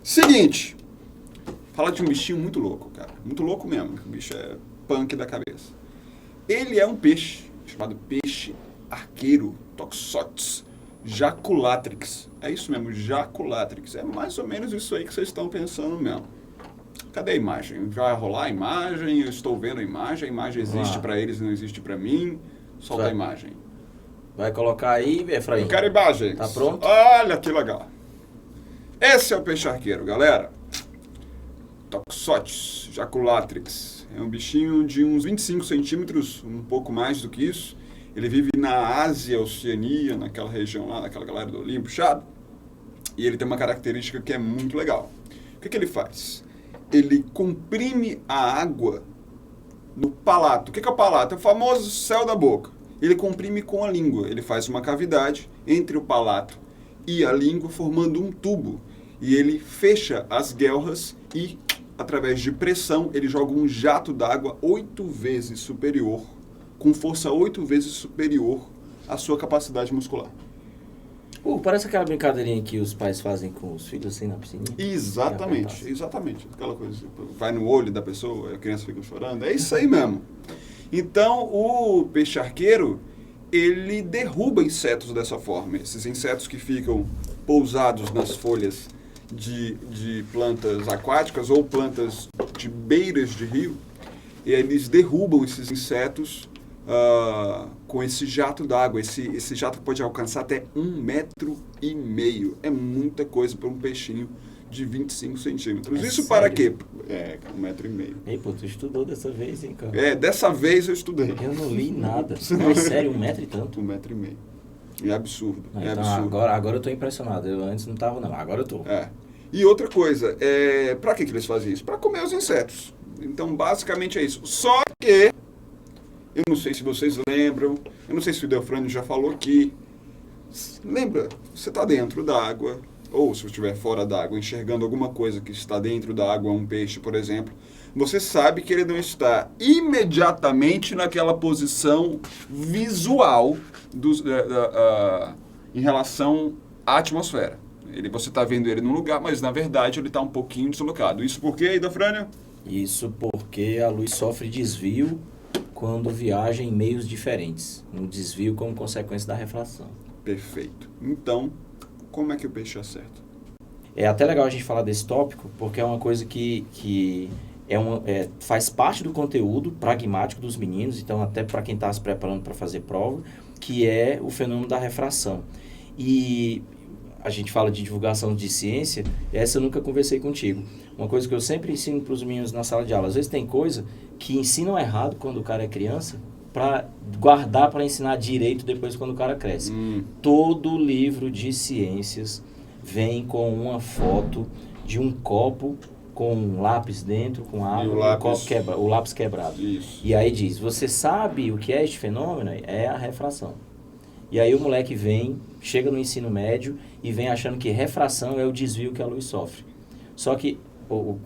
Seguinte, fala de um bichinho muito louco, cara. Muito louco mesmo. O bicho é punk da cabeça. Ele é um peixe chamado peixe arqueiro, Toxotes jaculatrix. É isso mesmo, jaculatrix. É mais ou menos isso aí que vocês estão pensando mesmo. Cadê a imagem? Vai rolar a imagem? Eu estou vendo a imagem existe para eles, não existe para mim. Solta a imagem. Vai colocar aí, Efraim? Eu quero imagens. Tá pronto? Olha que legal. Esse é o peixe arqueiro, galera. Toxotes jaculatrix. É um bichinho de uns 25 centímetros, um pouco mais do que isso. Ele vive na Ásia, Oceania, naquela região lá, naquela galera do Olhinho Puxado. E ele tem uma característica que é muito legal. O que ele faz? Ele comprime a água no palato. O que é o palato? É o famoso céu da boca. Ele comprime com a língua. Ele faz uma cavidade entre o palato e a língua, formando um tubo. E ele fecha as guelras e, através de pressão, ele joga um jato d'água 8 vezes superior, com força 8 vezes superior à sua capacidade muscular. Parece aquela brincadeirinha que os pais fazem com os filhos assim na piscina. Exatamente, exatamente. Aquela coisa, vai no olho da pessoa, a criança fica chorando. É isso aí mesmo. Então, o peixe arqueiro, ele derruba insetos dessa forma. Esses insetos que ficam pousados nas folhas de plantas aquáticas ou plantas de beiras de rio, eles derrubam esses insetos com esse jato d'água. Esse jato pode alcançar até 1,5 metro. É muita coisa para um peixinho de 25 centímetros. Isso sério? Para quê? 1,5 metro. Ei, pô, tu estudou dessa vez, hein, cara? Dessa vez eu estudei. Eu não li nada. Mas sério, 1 metro e tanto? 1,5 metro. É absurdo. Então, absurdo. Agora eu tô impressionado. Eu antes não tava, não. Agora eu tô. E outra coisa, para que eles fazem isso? Para comer os insetos. Então, basicamente é isso. Só que, eu não sei se vocês lembram, eu não sei se o Delfrânio já falou aqui. Lembra, você está dentro da água, ou se você estiver fora da água, enxergando alguma coisa que está dentro da água, um peixe, por exemplo, você sabe que ele não está imediatamente naquela posição visual em relação à atmosfera. Você está vendo ele num lugar, mas na verdade ele está um pouquinho deslocado. Isso por quê, Idafrânia? Isso porque a luz sofre desvio quando viaja em meios diferentes. Um desvio como consequência da refração. Perfeito. Então, como é que o peixe acerta? É até legal a gente falar desse tópico, porque é uma coisa que faz parte do conteúdo pragmático dos meninos, então até para quem está se preparando para fazer prova, que é o fenômeno da refração. E a gente fala de divulgação de ciência, essa eu nunca conversei contigo. Uma coisa que eu sempre ensino para os meninos na sala de aula, às vezes tem coisa que ensinam errado quando o cara é criança, para guardar para ensinar direito depois quando o cara cresce. Todo livro de ciências vem com uma foto de um copo com um lápis dentro, com água, o lápis quebrado. Isso. E aí diz, você sabe o que é este fenômeno? É a refração. E aí o moleque chega no ensino médio e vem achando que refração é o desvio que a luz sofre. Só que,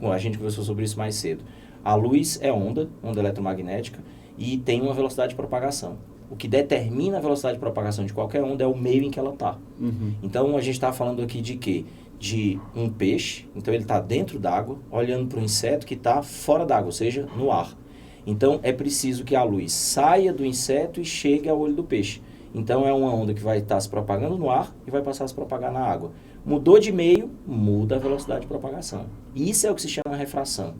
a gente conversou sobre isso mais cedo, a luz é onda eletromagnética, e tem uma velocidade de propagação. O que determina a velocidade de propagação de qualquer onda é o meio em que ela está. Então, a gente está falando aqui de quê? De um peixe, então ele está dentro d'água, olhando para um inseto que está fora d'água, ou seja, no ar. Então, é preciso que a luz saia do inseto e chegue ao olho do peixe. Então, é uma onda que vai estar se propagando no ar e vai passar a se propagar na água. Mudou de meio, muda a velocidade de propagação. Isso é o que se chama refração.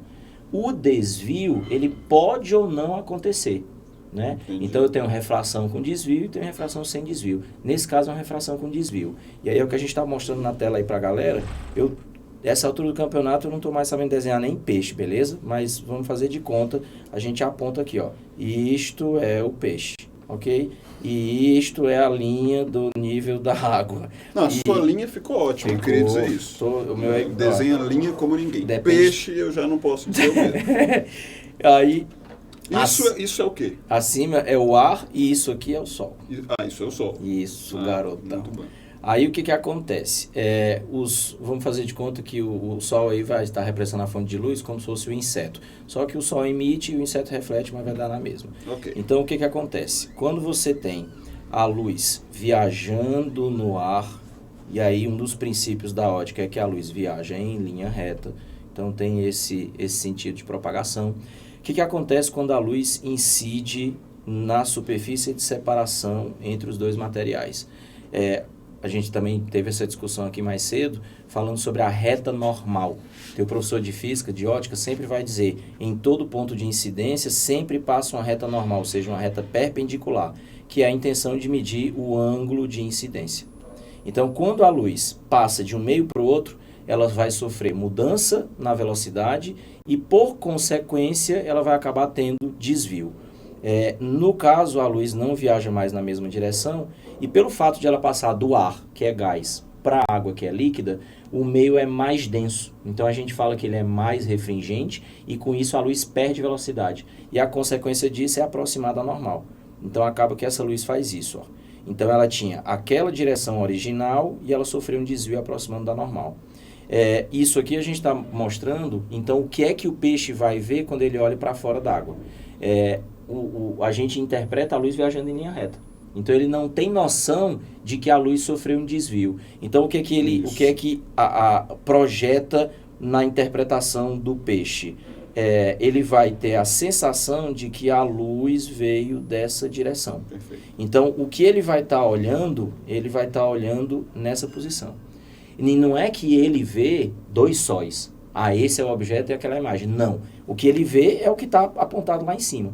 O desvio, ele pode ou não acontecer, né? Então, eu tenho refração com desvio e tenho refração sem desvio. Nesse caso, é uma refração com desvio. E aí, é o que a gente está mostrando na tela aí para a galera. Essa altura do campeonato, eu não estou mais sabendo desenhar nem peixe, beleza? Mas vamos fazer de conta. A gente aponta aqui, ó. Isto é o peixe, ok? E isto é a linha do nível da água. Não, a sua linha ficou ótima, eu queria dizer isso. Desenha linha como ninguém. Peixe eu já não posso dizer o mesmo. Aí, isso é o quê? Acima é o ar e isso aqui é o sol. Isso é o sol. Isso, garotão. Muito bem. Aí o que acontece? Vamos fazer de conta que o sol aí vai estar representando a fonte de luz como se fosse o inseto. Só que o sol emite e o inseto reflete, mas vai dar na mesma. Okay. Então o que acontece? Quando você tem a luz viajando no ar, E aí um dos princípios da ótica é que a luz viaja em linha reta. Então tem esse sentido de propagação. O que acontece quando a luz incide na superfície de separação entre os dois materiais? A gente também teve essa discussão aqui mais cedo, falando sobre a reta normal. O professor de física, de ótica, sempre vai dizer, em todo ponto de incidência, sempre passa uma reta normal, ou seja, uma reta perpendicular, que é a intenção de medir o ângulo de incidência. Então, quando a luz passa de um meio para o outro, ela vai sofrer mudança na velocidade e, por consequência, ela vai acabar tendo desvio. No caso, a luz não viaja mais na mesma direção e pelo fato de ela passar do ar, que é gás, para a água, que é líquida, o meio é mais denso. Então, a gente fala que ele é mais refringente e, com isso, a luz perde velocidade. E a consequência disso é aproximar da normal. Então, acaba que essa luz faz isso. Então, ela tinha aquela direção original e ela sofreu um desvio aproximando da normal. Isso aqui a gente está mostrando, então, o que é que o peixe vai ver quando ele olha para fora d'água. A gente interpreta a luz viajando em linha reta. Então, ele não tem noção de que a luz sofreu um desvio. Então, o que é que projeta na interpretação do peixe? Ele vai ter a sensação de que a luz veio dessa direção. Perfeito. Então, o que ele vai estar olhando, nessa posição. E não é que ele vê dois sóis. Esse é o objeto e aquela imagem. Não. O que ele vê é o que está apontado lá em cima.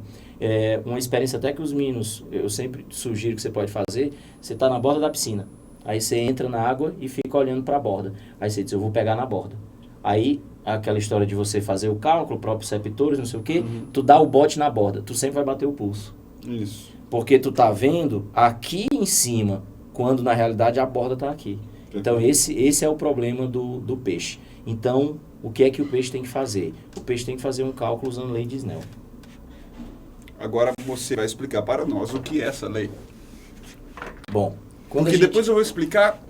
Uma experiência até que os meninos, eu sempre sugiro que você pode fazer, você está na borda da piscina. Aí você entra na água e fica olhando para a borda. Aí você diz, eu vou pegar na borda. Aí, aquela história de você fazer o cálculo, proprioceptores, não sei o quê, tu dá o bote na borda, tu sempre vai bater o pulso. Isso. Porque tu tá vendo aqui em cima, quando na realidade a borda tá aqui. Então, esse é o problema do peixe. Então, o que é que o peixe tem que fazer? O peixe tem que fazer um cálculo usando a lei de Snell. Agora você vai explicar para nós o que é essa lei. Bom, porque depois eu vou explicar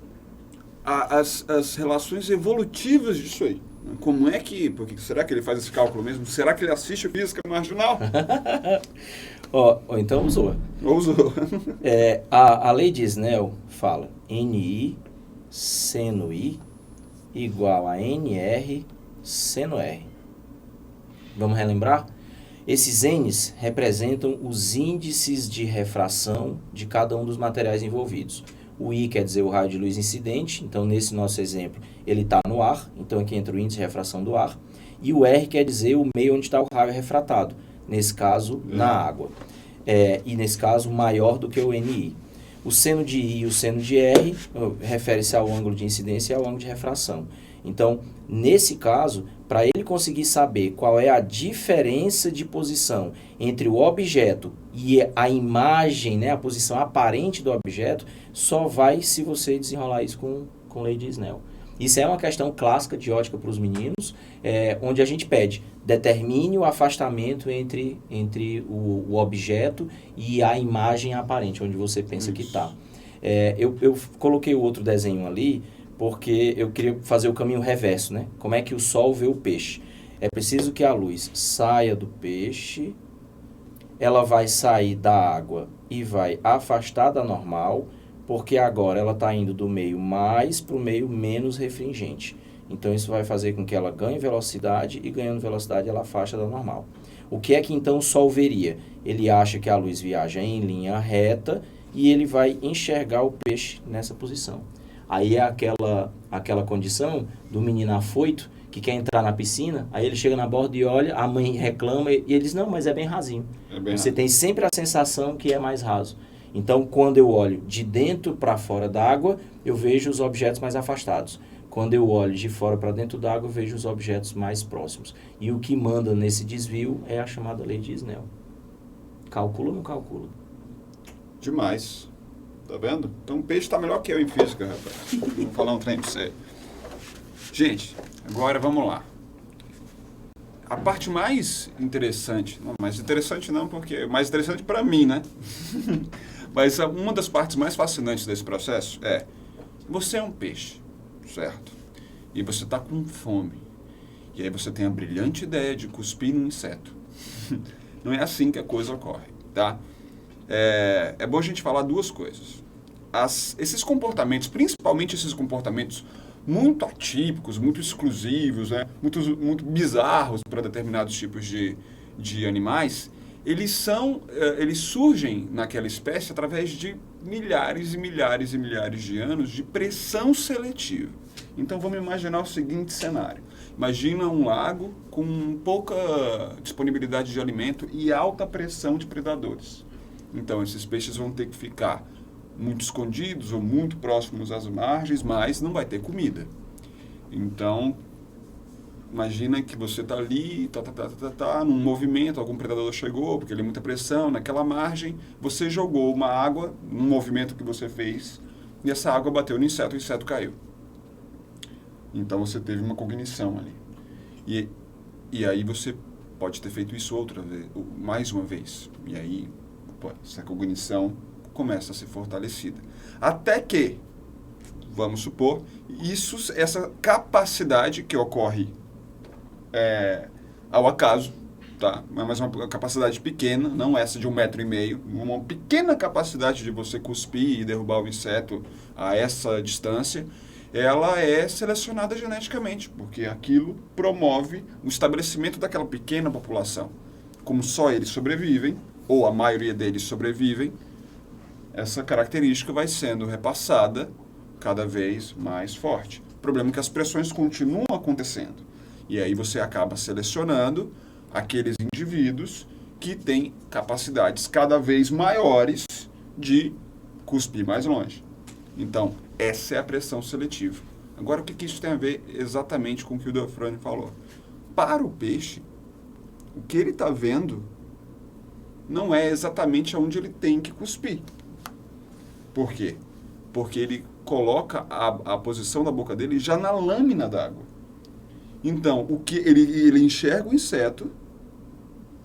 as relações evolutivas disso aí. Como é que... Porque será que ele faz esse cálculo mesmo? Será que ele assiste física marginal? Então usou. Usou. A lei de Snell fala NI seno I igual a NR seno R. Vamos relembrar? Esses N's representam os índices de refração de cada um dos materiais envolvidos. O I quer dizer o raio de luz incidente, então nesse nosso exemplo ele está no ar, então aqui entra o índice de refração do ar. E o R quer dizer o meio onde está o raio refratado, nesse caso na água. E nesse caso maior do que o NI. O seno de I e o seno de R refere-se ao ângulo de incidência e ao ângulo de refração. Então, nesse caso, para ele conseguir saber qual é a diferença de posição entre o objeto e a imagem, né, a posição aparente do objeto, só vai se você desenrolar isso com lei de Snell. Isso é uma questão clássica de ótica para os meninos, onde a gente pede, determine o afastamento entre o objeto e a imagem aparente, onde você pensa que está. Eu coloquei o outro desenho ali, porque eu queria fazer o caminho reverso, né? Como é que o sol vê o peixe? É preciso que a luz saia do peixe, ela vai sair da água e vai afastar da normal, porque agora ela está indo do meio mais para o meio menos refringente. Então, isso vai fazer com que ela ganhe velocidade e, ganhando velocidade, ela afasta da normal. O que é que, então, o sol veria? Ele acha que a luz viaja em linha reta e ele vai enxergar o peixe nessa posição. Aí é aquela condição do menino afoito que quer entrar na piscina, aí ele chega na borda e olha, a mãe reclama e ele diz, não, mas é bem rasinho. Você tem sempre a sensação que é mais raso. Então, quando eu olho de dentro para fora d'água, eu vejo os objetos mais afastados. Quando eu olho de fora para dentro d'água, eu vejo os objetos mais próximos. E o que manda nesse desvio é a chamada lei de Snell. Calcula ou não calcula? Demais. Tá vendo? Então o peixe tá melhor que eu em física, rapaz. Vou falar um trem pra você. Gente, agora vamos lá. A parte mais interessante, não, mais interessante não, porque mais interessante para mim, né? Mas uma das partes mais fascinantes desse processo é, você é um peixe, certo? E você tá com fome. E aí você tem a brilhante ideia de cuspir num inseto. Não é assim que a coisa ocorre, tá? É bom a gente falar duas coisas. esses comportamentos, principalmente esses comportamentos muito atípicos, muito exclusivos, né? Muito bizarros para determinados tipos de animais, eles surgem naquela espécie através de milhares e milhares e milhares de anos de pressão seletiva. Então vamos imaginar o seguinte cenário. Imagina um lago com pouca disponibilidade de alimento e alta pressão de predadores. Então esses peixes vão ter que ficar muito escondidos ou muito próximos às margens, mas não vai ter comida. Então, imagina que você está ali, num movimento, algum predador chegou, porque ele é muita pressão, naquela margem, você jogou uma água, num movimento que você fez, e essa água bateu no inseto, o inseto caiu. Então você teve uma cognição ali. E aí você pode ter feito isso outra vez, mais uma vez. E aí, essa cognição começa a ser fortalecida. Até que, vamos supor, essa capacidade que ocorre ao acaso, tá? Mas uma capacidade pequena, não essa de 1,5 metro, uma pequena capacidade de você cuspir e derrubar o inseto a essa distância, ela é selecionada geneticamente, porque aquilo promove o estabelecimento daquela pequena população. Como só eles sobrevivem, ou a maioria deles sobrevivem, essa característica vai sendo repassada cada vez mais forte. O problema é que as pressões continuam acontecendo. E aí você acaba selecionando aqueles indivíduos que têm capacidades cada vez maiores de cuspir mais longe. Então, essa é a pressão seletiva. Agora, o que isso tem a ver exatamente com o que o Delfrani falou? Para o peixe, o que ele está vendo não é exatamente aonde ele tem que cuspir. Por quê? Porque ele coloca a posição da boca dele já na lâmina d'água. Então, ele enxerga o inseto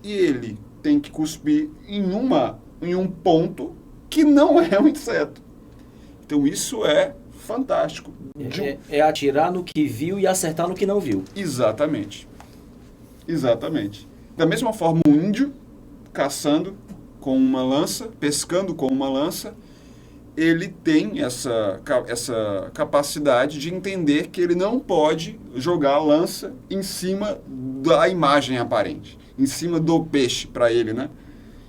e ele tem que cuspir em um ponto que não é um inseto. Então, isso é fantástico. É atirar no que viu e acertar no que não viu. Exatamente. Exatamente. Da mesma forma, o índio, caçando com uma lança, pescando com uma lança, ele tem essa capacidade de entender que ele não pode jogar a lança em cima da imagem aparente, em cima do peixe para ele, né?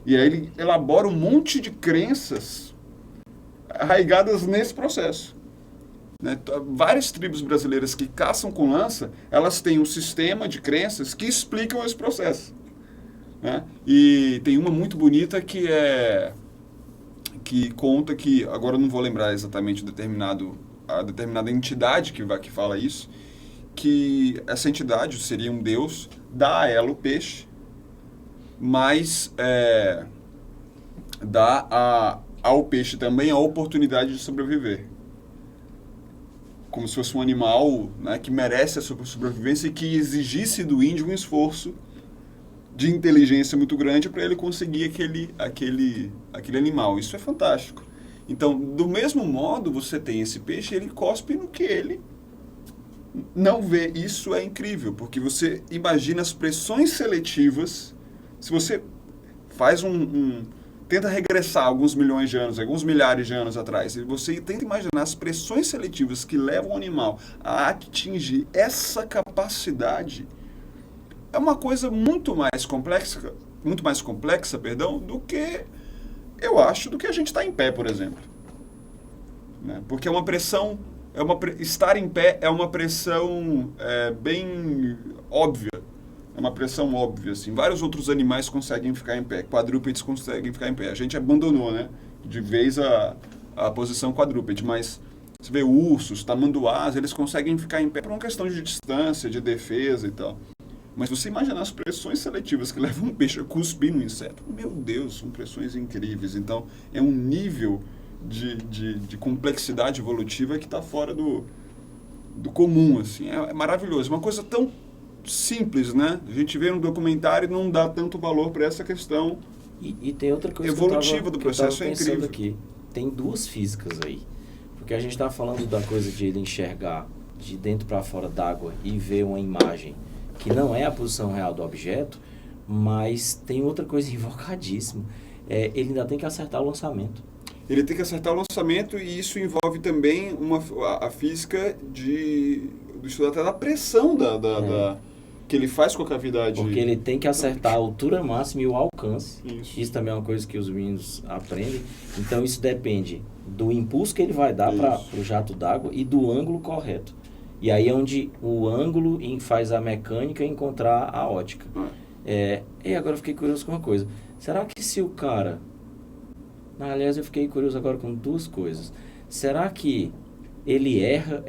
E aí ele elabora um monte de crenças arraigadas nesse processo. Né? Várias tribos brasileiras que caçam com lança, elas têm um sistema de crenças que explicam esse processo. Né? E tem uma muito bonita que conta que, agora eu não vou lembrar exatamente a determinada entidade que fala isso, que essa entidade seria um deus, dá a ela o peixe, mas dá ao peixe também a oportunidade de sobreviver. Como se fosse um animal, né, que merece a sua sobrevivência e que exigisse do índio um esforço de inteligência muito grande para ele conseguir aquele animal. Isso é fantástico. Então, do mesmo modo, você tem esse peixe, ele cospe no que ele não vê. Isso é incrível, porque você imagina as pressões seletivas. Se você faz tenta regressar alguns milhões de anos, alguns milhares de anos atrás, e você tenta imaginar as pressões seletivas que levam o animal a atingir essa capacidade, é uma coisa muito mais complexa, do que, eu acho, do que a gente estar em pé, por exemplo. Né? Porque é uma pressão, estar em pé é uma pressão bem óbvia. É uma pressão óbvia, assim. Vários outros animais conseguem ficar em pé. Quadrúpedes conseguem ficar em pé. A gente abandonou, né, de vez a posição quadrúpede, mas você vê ursos, tamanduás, eles conseguem ficar em pé por uma questão de distância, de defesa e tal. Mas você imagina as pressões seletivas que levam um peixe a cuspir no inseto. Meu Deus, são pressões incríveis. Então, é um nível de complexidade evolutiva que está fora do comum, assim. É maravilhoso. Uma coisa tão simples, né? A gente vê no documentário e não dá tanto valor para essa questão e tem outra coisa evolutiva do processo, é incrível. Aqui. Tem duas físicas aí. Porque a gente está falando da coisa de ele enxergar de dentro para fora d'água e ver uma imagem que não é a posição real do objeto, mas tem outra coisa invocadíssima. Ele ainda tem que acertar o lançamento. ele tem que acertar o lançamento e isso envolve também a física do estudo até da pressão que ele faz com a cavidade. Porque ele tem que acertar a altura máxima e o alcance. Isso também é uma coisa que os meninos aprendem. Então isso depende do impulso que ele vai dar para o jato d'água e do ângulo correto. E aí é onde o ângulo faz a mecânica encontrar a ótica. E agora eu fiquei curioso com uma coisa. Será que se o cara... Aliás, eu fiquei curioso agora com duas coisas. Será que ele erra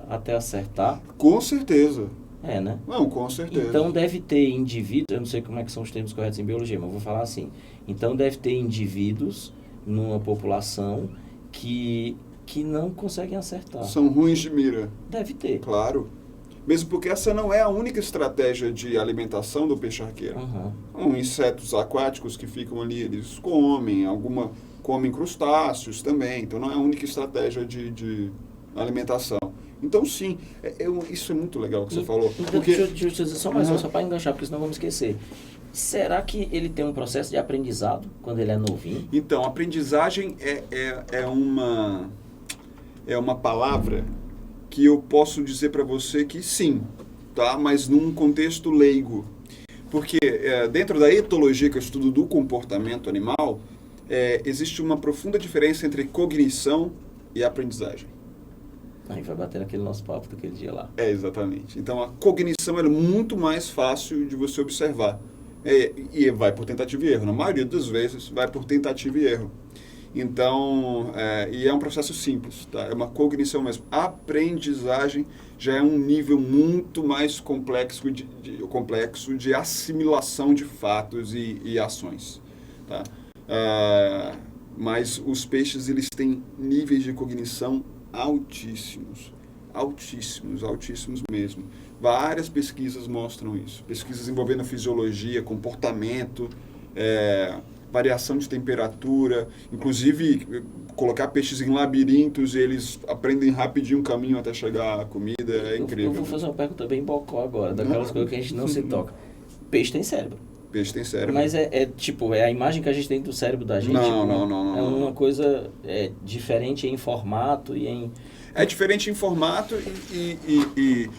até acertar? Com certeza. Né? Não, com certeza. Então deve ter indivíduos, eu não sei como é que são os termos corretos em biologia, mas eu vou falar assim. Então deve ter indivíduos numa população que não conseguem acertar. São ruins de mira. Deve ter. Claro. Mesmo porque essa não é a única estratégia de alimentação do peixe-arqueiro. São insetos aquáticos que ficam ali, eles comem crustáceos também. Então não é a única estratégia de alimentação. Então, sim, isso é muito legal que você falou. Porque... Deixa eu dizer só mais só para enganchar, porque senão vamos esquecer. Será que ele tem um processo de aprendizado quando ele é novinho? Então, aprendizagem é uma palavra que eu posso dizer para você que sim, tá? Mas num contexto leigo. Porque dentro da etologia, que é o estudo do comportamento animal, existe uma profunda diferença entre cognição e aprendizagem. Aí vai bater naquele nosso papo daquele dia lá. Exatamente. Então, a cognição é muito mais fácil de você observar. E vai por tentativa e erro. Na maioria das vezes, vai por tentativa e erro. Então, e é um processo simples, tá? É uma cognição mesmo. A aprendizagem já é um nível muito mais complexo de assimilação de fatos e ações, tá? Mas os peixes, eles têm níveis de cognição altíssimos mesmo. Várias pesquisas mostram isso. Pesquisas envolvendo fisiologia, comportamento, variação de temperatura, inclusive colocar peixes em labirintos e eles aprendem rapidinho o caminho até chegar à comida, é incrível. Eu vou fazer uma pergunta bem bocó agora, daquelas coisas que a gente não se toca. Peixe tem cérebro. Peixe tem cérebro. Mas é a imagem que a gente tem do cérebro da gente? Não. É uma coisa diferente em formato e em... É diferente em formato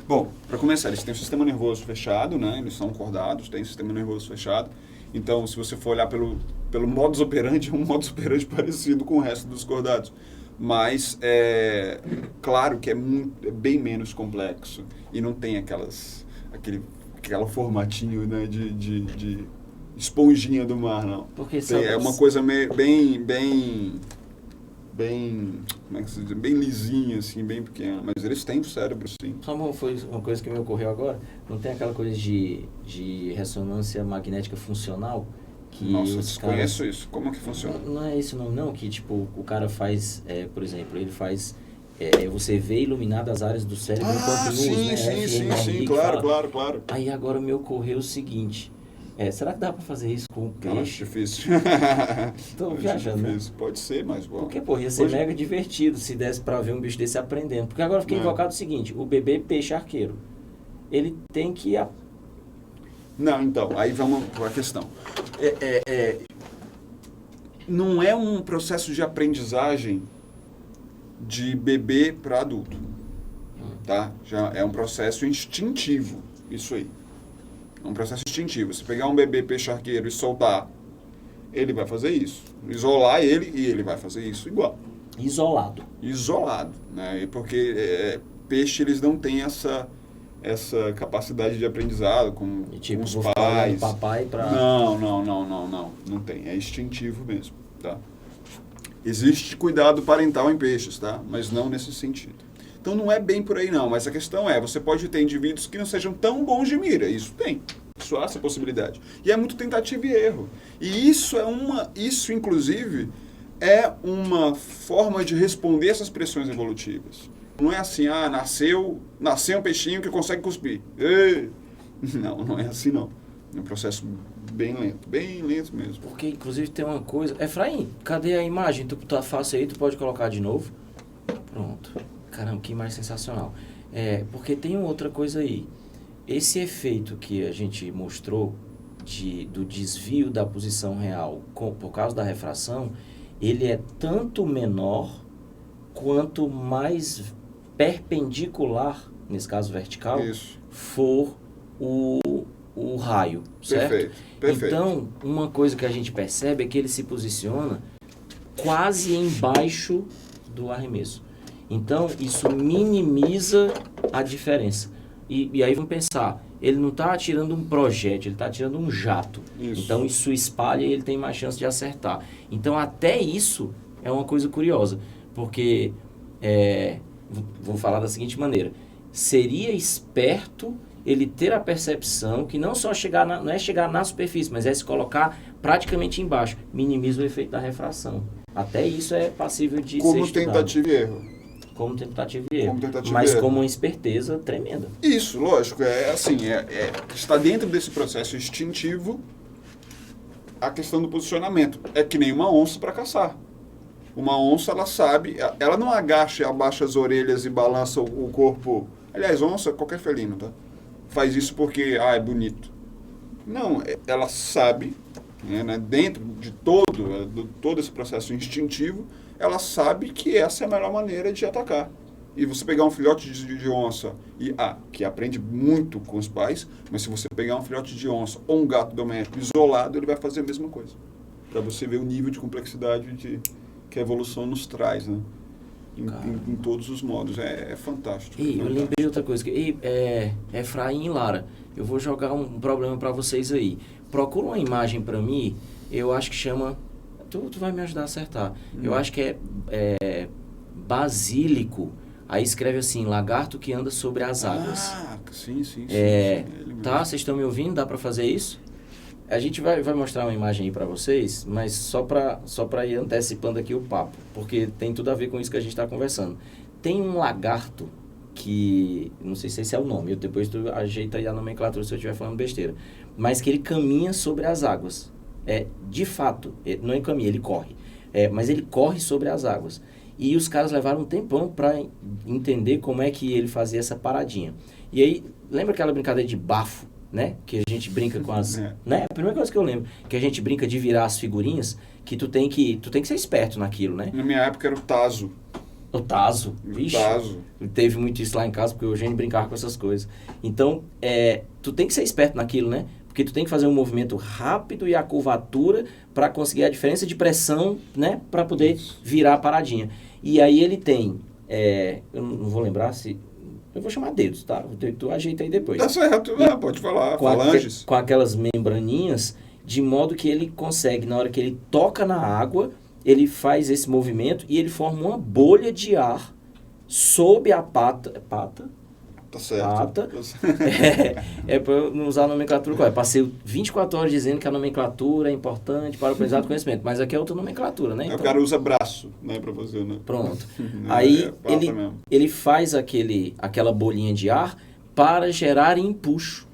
bom, para começar, eles têm um sistema nervoso fechado, né? Eles são acordados, têm um sistema nervoso fechado. Então, se você for olhar pelo modus operandi, é um modus operandi parecido com o resto dos cordados. Mas, claro que é bem menos complexo e não tem aquela formatinho, né, de esponjinha do mar, não. Porque é uma coisa bem como é que se diz? Bem lisinha, assim, bem pequena. Mas eles têm o cérebro, sim. Só foi uma coisa que me ocorreu agora. Não tem aquela coisa de ressonância magnética funcional? Que Nossa, eu desconheço isso. Como que funciona? Não é isso não. Que, tipo, o cara faz, por exemplo, ele faz... você vê iluminadas as áreas do cérebro enquanto usa, né? Sim, claro. Aí agora me ocorreu o seguinte... será que dá pra fazer isso com o peixe? Não, acho difícil. Tô viajando, né? Pode ser, mas... Bom. Porque, ia ser mega divertido se desse pra ver um bicho desse aprendendo. Porque agora eu fiquei invocado o seguinte, o bebê peixe arqueiro, ele tem que... Não, então, aí vamos para a questão. Não é um processo de aprendizagem de bebê para adulto, tá? Já é um processo instintivo, isso aí. É um processo instintivo. Se pegar um bebê peixe-arqueiro e soltar, ele vai fazer isso. Isolar ele e ele vai fazer isso igual. Isolado, né? Porque peixe, eles não têm essa capacidade de aprendizado com os pais. Papai pra... Não tem. É instintivo mesmo, tá? Existe cuidado parental em peixes, tá? Mas não nesse sentido. Então não é bem por aí não, mas a questão você pode ter indivíduos que não sejam tão bons de mira, isso tem, isso há essa possibilidade. E é muito tentativa e erro. E isso inclusive é uma forma de responder essas pressões evolutivas. Não é assim, nasceu um peixinho que consegue cuspir. Não é assim não. É um processo bem lento mesmo. Porque inclusive tem uma coisa, Efraim, cadê a imagem? Tu tá fácil aí, tu pode colocar de novo? Pronto. Caramba, que imagem sensacional. Porque tem outra coisa aí. Esse efeito que a gente mostrou do desvio da posição real por causa da refração, ele é tanto menor quanto mais perpendicular, nesse caso vertical, Isso. for o raio, certo? Perfeito. Então, uma coisa que a gente percebe é que ele se posiciona quase embaixo do arremesso. Então, isso minimiza a diferença. E aí vamos pensar, ele não está atirando um projétil, ele está atirando um jato. Isso. Então, isso espalha e ele tem mais chance de acertar. Então, até isso é uma coisa curiosa, porque, vou falar da seguinte maneira, seria esperto ele ter a percepção que não só não é chegar na superfície, mas é se colocar praticamente embaixo. Minimiza o efeito da refração. Até isso é passível de ser Como estudado. tentativa e erro. Como tentativa e erro. Como tentativa Mas e erro. como uma esperteza tremenda. Isso, lógico. Está dentro desse processo instintivo a questão do posicionamento. É que nem uma onça para caçar. Uma onça, ela sabe, ela não agacha, abaixa as orelhas e balança o corpo. Aliás, onça, qualquer felino, tá? Faz isso porque, é bonito. Não, ela sabe, né, dentro de todo esse processo instintivo, ela sabe que essa é a melhor maneira de atacar. E você pegar um filhote de onça, que aprende muito com os pais, mas se você pegar um filhote de onça ou um gato doméstico isolado, ele vai fazer a mesma coisa. Para você ver o nível de complexidade que a evolução nos traz, né? Em todos os modos. É fantástico. Eu lembrei outra coisa. Efraim e Lara, eu vou jogar um problema para vocês aí. Procura uma imagem para mim, eu acho que chama... Tu vai me ajudar a acertar. Eu acho que é basílico. Aí escreve assim, lagarto que anda sobre as águas. Sim. Tá, vocês estão me ouvindo? Dá para fazer isso? A gente vai mostrar uma imagem aí para vocês, mas só para ir antecipando aqui o papo, porque tem tudo a ver com isso que a gente está conversando. Tem um lagarto que, não sei se esse é o nome, depois tu ajeita aí a nomenclatura se eu estiver falando besteira, mas que ele caminha sobre as águas. De fato, não é caminha, ele corre. Mas ele corre sobre as águas. E os caras levaram um tempão para entender como é que ele fazia essa paradinha. E aí, lembra aquela brincadeira de bafo? Né? Que a gente brinca com as... Né? A primeira coisa que eu lembro, que a gente brinca de virar as figurinhas, que tu tem que ser esperto naquilo, né? Na minha época era o tazo. O tazo. Vixe, teve muito isso lá em casa, porque o Eugênio brincava com essas coisas. Então, tu tem que ser esperto naquilo, né? Porque tu tem que fazer um movimento rápido e a curvatura para conseguir a diferença de pressão, né? Para poder virar a paradinha. E aí ele tem... eu não vou lembrar se... Eu vou chamar dedos, tá? Tu ajeita aí depois. Tá certo, pode falar. Falanges. Com aquelas membraninhas, de modo que ele consegue, na hora que ele toca na água, ele faz esse movimento e ele forma uma bolha de ar sob a pata. Tá certo. Pata. Para eu não usar a nomenclatura correta. Passei 24 horas dizendo que a nomenclatura é importante para o aprendizado do conhecimento, mas aqui é outra nomenclatura, né? Então, o cara usa braço, né, para fazer, né? Pronto. Aí ele faz aquela bolinha de ar para gerar empuxo,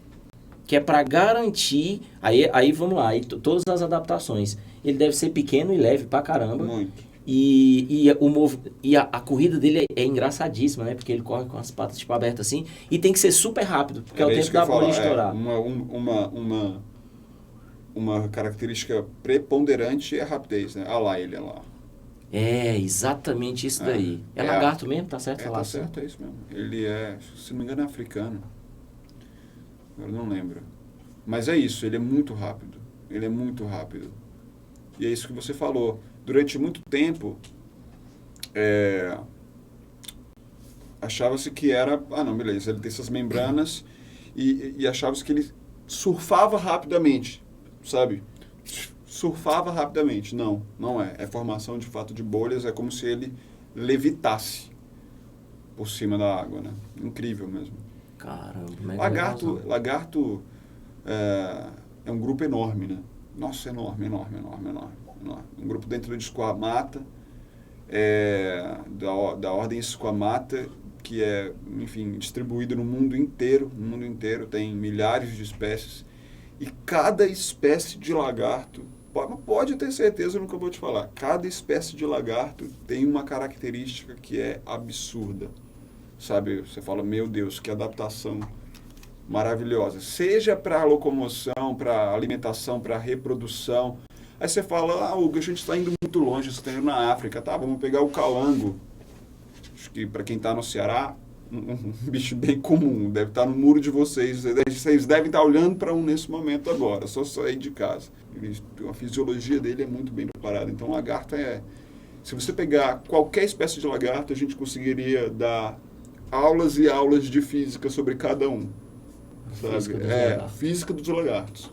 que é para garantir... Aí vamos lá, todas as adaptações. Ele deve ser pequeno e leve pra caramba. Muito. E a corrida dele é engraçadíssima, né? Porque ele corre com as patas tipo abertas assim. E tem que ser super rápido, porque é o tempo da bola estourar. Uma característica preponderante é a rapidez, né? Olha lá ele, olha lá. Exatamente isso daí. É lagarto mesmo? Tá certo falar assim? Tá certo, é isso mesmo. Ele se não me engano, é africano. Eu não lembro. Mas é isso, ele é muito rápido. E é isso que você falou. Durante muito tempo, achava-se que era... não, beleza, ele tem essas membranas e achava-se que ele surfava rapidamente, sabe? Surfava rapidamente. Não é. É formação, de fato, de bolhas, é como se ele levitasse por cima da água, né? Incrível mesmo. Caramba. Lagarto é um grupo enorme, né? Nossa, enorme. Um grupo dentro de Squamata, da ordem Squamata, que é, enfim, distribuído no mundo inteiro. No mundo inteiro tem milhares de espécies. E cada espécie de lagarto, pode ter certeza no que eu vou te falar, cada espécie de lagarto tem uma característica que é absurda. Sabe, você fala, meu Deus, que adaptação maravilhosa. Seja para locomoção, para alimentação, para reprodução. Aí você fala, Hugo, a gente está indo muito longe, esteja na África. Tá, vamos pegar o calango. Acho que para quem está no Ceará, um bicho bem comum, deve estar no muro de vocês. Vocês devem estar olhando para um nesse momento agora, só sair de casa. A fisiologia dele é muito bem preparada. Então, lagarto se você pegar qualquer espécie de lagarto, a gente conseguiria dar aulas e aulas de física sobre cada um. Física dos lagartos.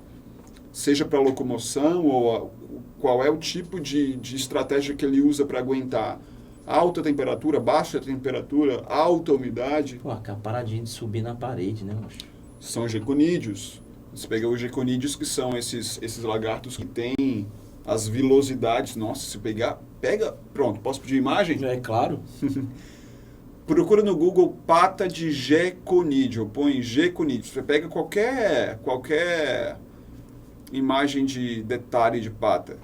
Seja para locomoção ou qual é o tipo de estratégia que ele usa para aguentar alta temperatura, baixa temperatura, alta umidade. Pô, aquela paradinha de subir na parede, né, moço? São geconídeos. Você pega os geconídeos, que são esses lagartos que têm as vilosidades. Nossa, se pega... Pronto, posso pedir imagem? É claro. Procura no Google pata de geconídeo. Põe geconídeo. Você pega qualquer imagem de detalhe de pata.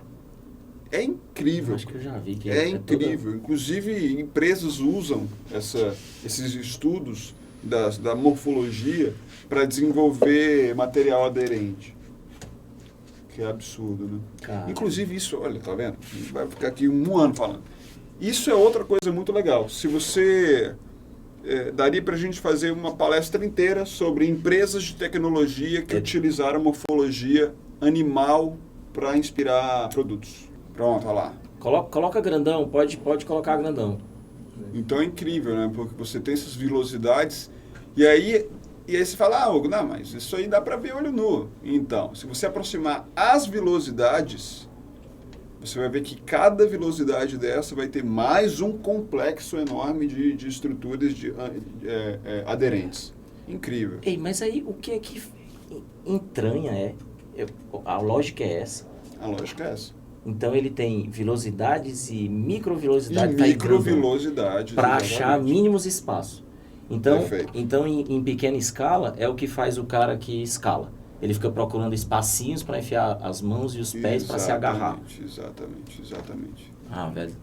É incrível. Acho que eu já vi. Que é incrível. Inclusive, empresas usam esses estudos da morfologia para desenvolver material aderente. Que é absurdo, né? Caramba. Inclusive, isso, olha, tá vendo? A gente vai ficar aqui um ano falando. Isso é outra coisa muito legal. Se você... daria para a gente fazer uma palestra inteira sobre empresas de tecnologia que utilizaram morfologia animal para inspirar produtos. Pronto, olha lá. Coloca grandão, pode colocar grandão. Então é incrível, né? Porque você tem essas vilosidades e aí você fala, Hugo, não, mas isso aí dá para ver olho nu. Então, se você aproximar as vilosidades, você vai ver que cada vilosidade dessa vai ter mais um complexo enorme de estruturas aderentes. Incrível. Ei, mas aí o que é que entranha a lógica é essa. A lógica é essa. Então ele tem velocidades e microvelocidades para achar mínimos espaços. Então em pequena escala é o que faz o cara que escala. Ele fica procurando espacinhos para enfiar as mãos e os pés para se agarrar. Exatamente. Ah, velho.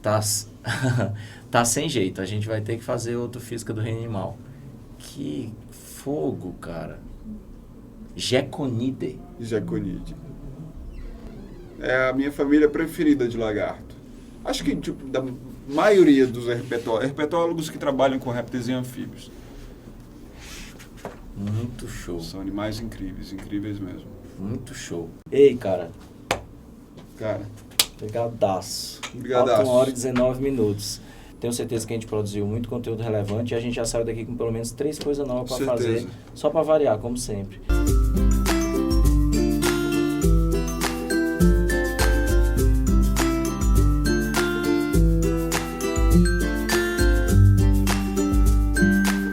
Tá sem jeito. A gente vai ter que fazer outro Física do Reino Animal. Que fogo, cara. Geconide. É a minha família preferida de lagarto. Acho que da maioria dos herpetólogos que trabalham com répteis e anfíbios. Muito show. São animais incríveis mesmo. Muito show. Ei, cara. Brigadaço. Faltam 1 hora e 19 minutos. Tenho certeza que a gente produziu muito conteúdo relevante e a gente já saiu daqui com pelo menos 3 coisas novas para fazer. Só para variar, como sempre.